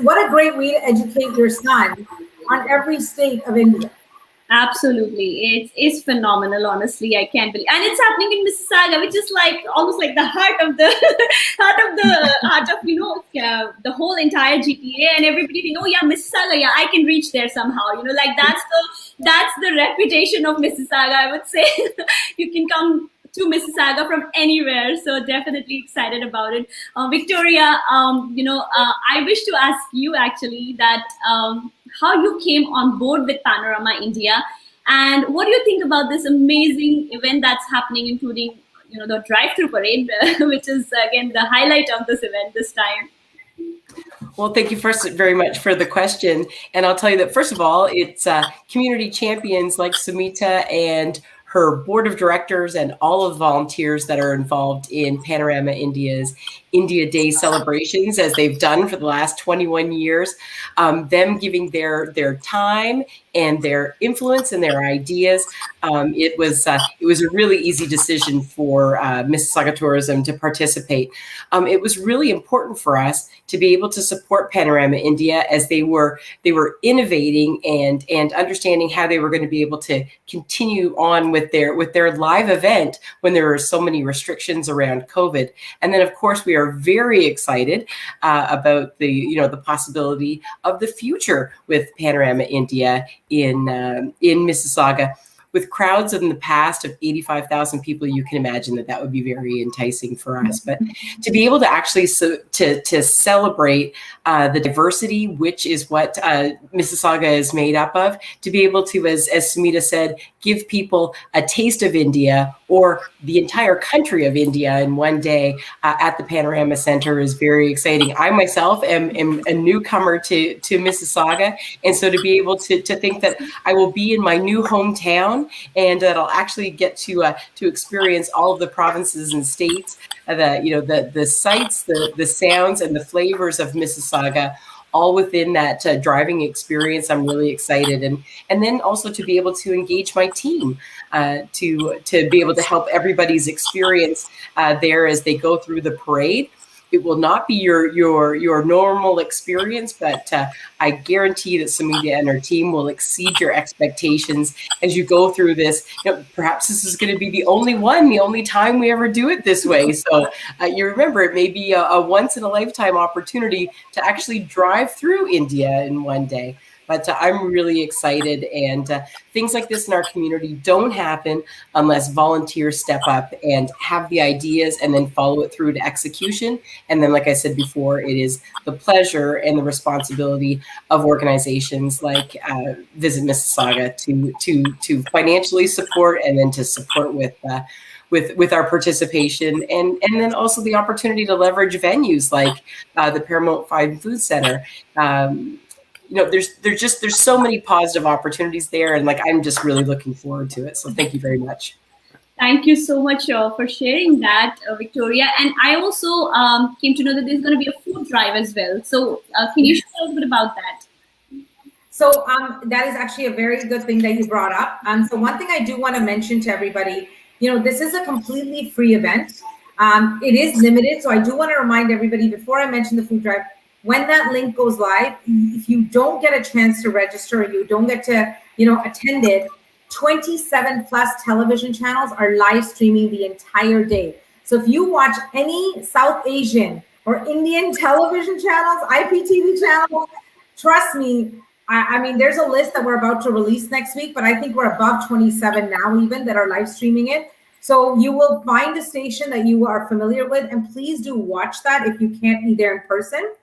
what a great way to educate your son on every state of India. Absolutely. It's phenomenal, honestly. I can't believe, and it's happening in Mississauga, which is like almost like the heart of the the whole entire GTA, and everybody think, oh yeah, Mississauga, yeah, I can reach there somehow. Like that's the reputation of Mississauga, I would say. You can come to Mississauga from anywhere, so definitely excited about it. Victoria, I wish to ask you actually that how you came on board with Panorama India, and what do you think about this amazing event that's happening, including the drive-through parade, which is again the highlight of this event this time. Well, thank you very much for the question. And I'll tell you that, first of all, it's community champions like Sumeeta and her board of directors and all of the volunteers that are involved in Panorama India's India Day celebrations, as they've done for the last 21 years, them giving their time and their influence and their ideas. It was a really easy decision for Mississauga Tourism to participate. It was really important for us to be able to support Panorama India as they were innovating and understanding how they were going to be able to continue on with their live event when there were so many restrictions around COVID. And then, of course, we are very excited about the possibility of the future with Panorama India in Mississauga. With crowds in the past of 85,000 people, you can imagine that would be very enticing for us. But to be able to actually to celebrate the diversity, which is what Mississauga is made up of, to be able to, as Sumeeta said, give people a taste of India or the entire country of India in one day at the Panorama Center is very exciting. I myself am a newcomer to Mississauga, and so to be able to think that I will be in my new hometown and that I'll actually get to experience all of the provinces and states, the sights, the sounds, and the flavors of Mississauga, all within that driving experience. I'm really excited, and then also to be able to engage my team, to be able to help everybody's experience there as they go through the parade. It will not be your normal experience, but I guarantee that Sumeeta and her team will exceed your expectations as you go through this. Perhaps this is going to be the only time we ever do it this way. So you remember, it may be a once in a lifetime opportunity to actually drive through India in one day. But I'm really excited, and things like this in our community don't happen unless volunteers step up and have the ideas and then follow it through to execution. And then, like I said before, it is the pleasure and the responsibility of organizations like Visit Mississauga to financially support, and then to support with our participation, and then also the opportunity to leverage venues like the Paramount Fine Food Center. There's so many positive opportunities there, and I'm just really looking forward to it. So thank you very much. Thank you so much for sharing that, Victoria. And I also came to know that there's going to be a food drive as well. So can you share a little bit about that? So that is actually a very good thing that you brought up. So one thing I do want to mention to everybody, this is a completely free event. It is limited, so I do want to remind everybody before I mention the food drive, when that link goes live, if you don't get a chance to register, or you don't get to, attend it, 27 plus television channels are live streaming the entire day. So if you watch any South Asian or Indian television channels, IPTV channels, trust me, I mean, there's a list that we're about to release next week, but I think we're above 27 now even that are live streaming it. So you will find a station that you are familiar with, and please do watch that if you can't be there in person.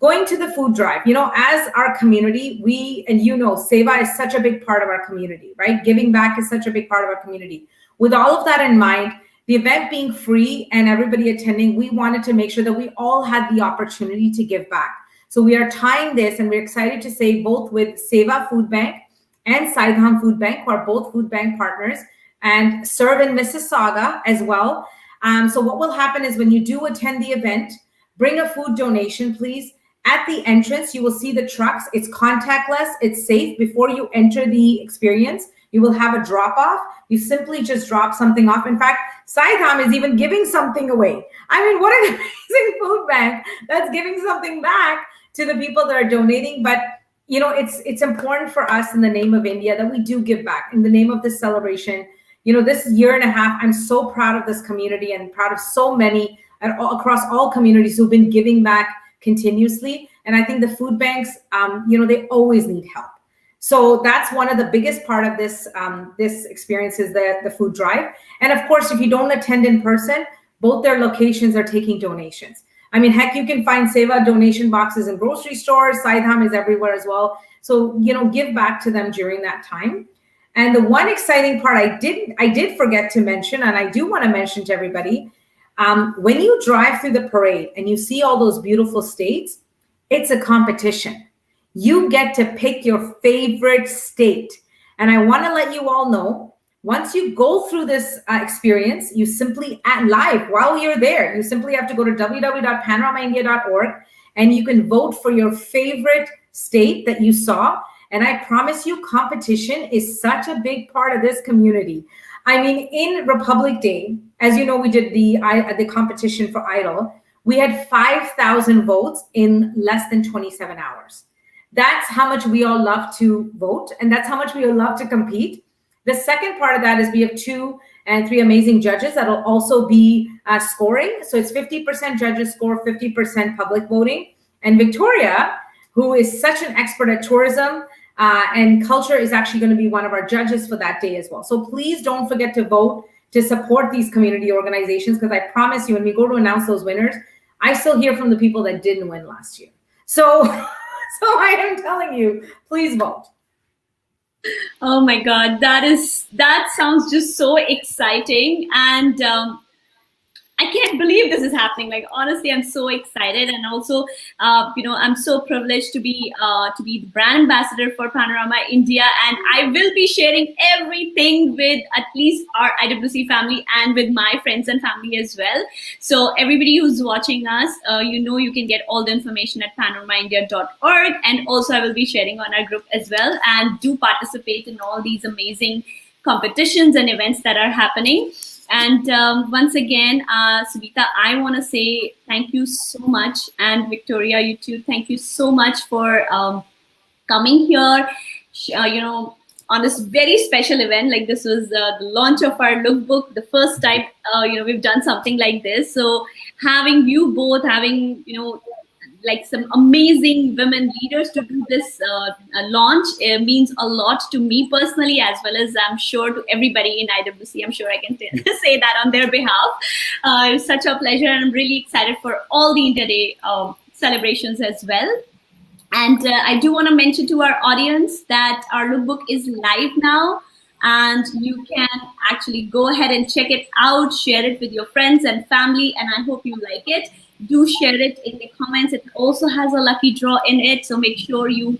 Going to the food drive, as our community, Seva is such a big part of our community, right? Giving back is such a big part of our community. With all of that in mind, the event being free and everybody attending, we wanted to make sure that we all had the opportunity to give back. So we are tying this, and we're excited to say, both with Seva Food Bank and Saidham Food Bank, who are both food bank partners and serve in Mississauga as well. So what will happen is when you do attend the event, bring a food donation, please. At the entrance, you will see the trucks. It's contactless. It's safe. Before you enter the experience, you will have a drop-off. You simply just drop something off. In fact, Saidham is even giving something away. I mean, what an amazing food bank that's giving something back to the people that are donating. But, it's important for us in the name of India that we do give back in the name of this celebration. This year and a half, I'm so proud of this community and proud of so many across all communities who've been giving back continuously. And I think the food banks, they always need help. So that's one of the biggest part of this experience is the food drive. And of course, if you don't attend in person, both their locations are taking donations. I mean, heck, you can find Seva donation boxes in grocery stores. Saidham is everywhere as well. So, give back to them during that time. And the one exciting part I did forget to mention, and I do want to mention to everybody, when you drive through the parade and you see all those beautiful states, it's a competition. You get to pick your favorite state. And I want to let you all know, once you go through this experience, you simply live while you're there, you simply have to go to www.panoramaindia.org and you can vote for your favorite state that you saw. And I promise you, competition is such a big part of this community. I mean, in Republic Day, as you know, we did the competition for Idol. We had 5,000 votes in less than 27 hours. That's how much we all love to vote, and that's how much we all love to compete. The second part of that is we have 2 and 3 amazing judges that will also be scoring. So it's 50% judges score, 50% public voting. And Victoria, who is such an expert at tourism and culture, is actually going to be one of our judges for that day as well. So please don't forget to vote to support these community organizations, because I promise you, when we go to announce those winners, I still hear from the people that didn't win last year. So I am telling you, please vote. Oh my God, that sounds just so exciting, and I can't believe this is happening. Like honestly, I'm so excited, and also, I'm so privileged to be the brand ambassador for Panorama India, and I will be sharing everything with at least our IWC family and with my friends and family as well. So everybody who's watching us, you can get all the information at panoramaindia.org, and also I will be sharing on our group as well. And do participate in all these amazing competitions and events that are happening. And once again, Sumeeta, I want to say thank you so much. And Victoria, you too, thank you so much for coming here, on this very special event. Like this was the launch of our lookbook, the first time, we've done something like this. So having you both, having, like some amazing women leaders to do this launch means a lot to me personally, as well as I'm sure to everybody in IWC. I'm sure I can say that on their behalf. It was such a pleasure, and I'm really excited for all the India Day celebrations as well. And I do want to mention to our audience that our lookbook is live now, and you can actually go ahead and check it out, share it with your friends and family, and I hope you like it. Do share it in the comments. It also has a lucky draw in it, so make sure you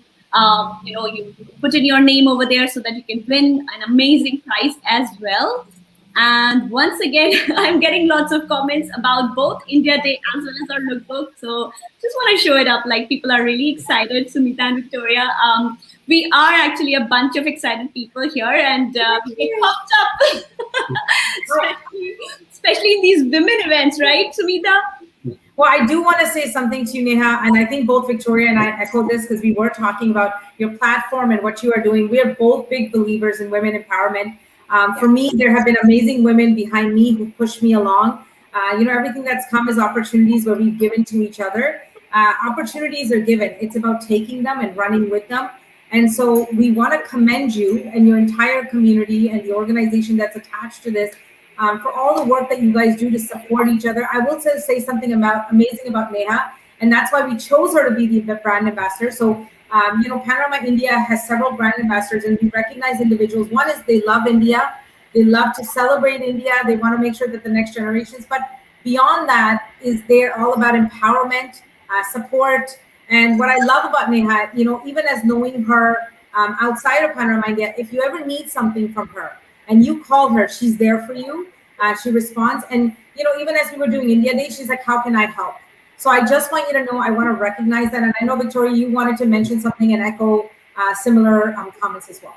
put in your name over there so that you can win an amazing prize as well. And once again, I'm getting lots of comments about both India Day as well as our lookbook. So just want to show it up. Like people are really excited. Sumeeta and Victoria, we are actually a bunch of excited people here, and we popped up, especially in these women events, right, Sumeeta? Well, I do want to say something to you, Neha, and I think both Victoria and I echo this because we were talking about your platform and what you are doing. We are both big believers in women empowerment. For me, there have been amazing women behind me who push me along. Everything that's come is opportunities where we've given to each other. Opportunities are given. It's about taking them and running with them. And so we want to commend you and your entire community and the organization that's attached to this for all the work that you guys do to support each other. I will say something amazing about Neha, and that's why we chose her to be the brand ambassador. So Panorama India has several brand ambassadors, and we recognize individuals. One is they love India. They love to celebrate India. They want to make sure that the next generations, but beyond that is they're all about empowerment, support. And what I love about Neha, even as knowing her outside of Panorama India, if you ever need something from her and you call her, she's there for you. She responds. And, even as we were doing India Day, she's like, how can I help? So I just want you to know, I want to recognize that. And I know, Victoria, you wanted to mention something and echo similar comments as well.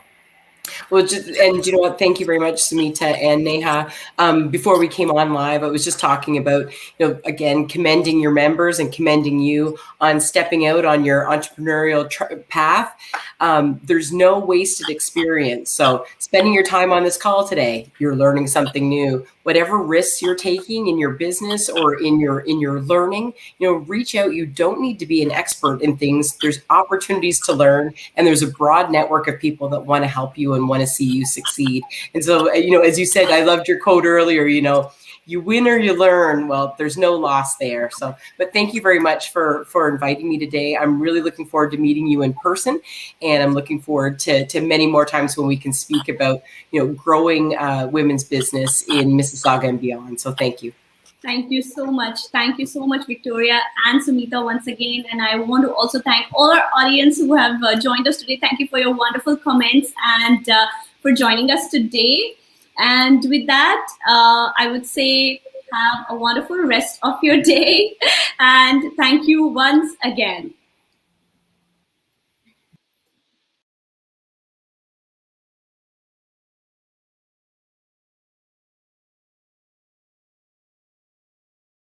Well, and you know what? Thank you very much, Sumeeta and Neha. Before we came on live, I was just talking about, again, commending your members and commending you on stepping out on your entrepreneurial path. There's no wasted experience. So spending your time on this call today, you're learning something new. Whatever risks you're taking in your business or in your learning, reach out. You don't need to be an expert in things. There's opportunities to learn, and there's a broad network of people that want to help you and want to see you succeed. And so, as you said, I loved your quote earlier, you win or you learn. Well, there's no loss there. So, but thank you very much for inviting me today. I'm really looking forward to meeting you in person, and I'm looking forward to many more times when we can speak about, growing women's business in Mississauga and beyond. So thank you. Thank you so much. Thank you so much, Victoria and Sumeeta, once again. And I want to also thank all our audience who have joined us today. Thank you for your wonderful comments and for joining us today. And with that, I would say have a wonderful rest of your day. And thank you once again.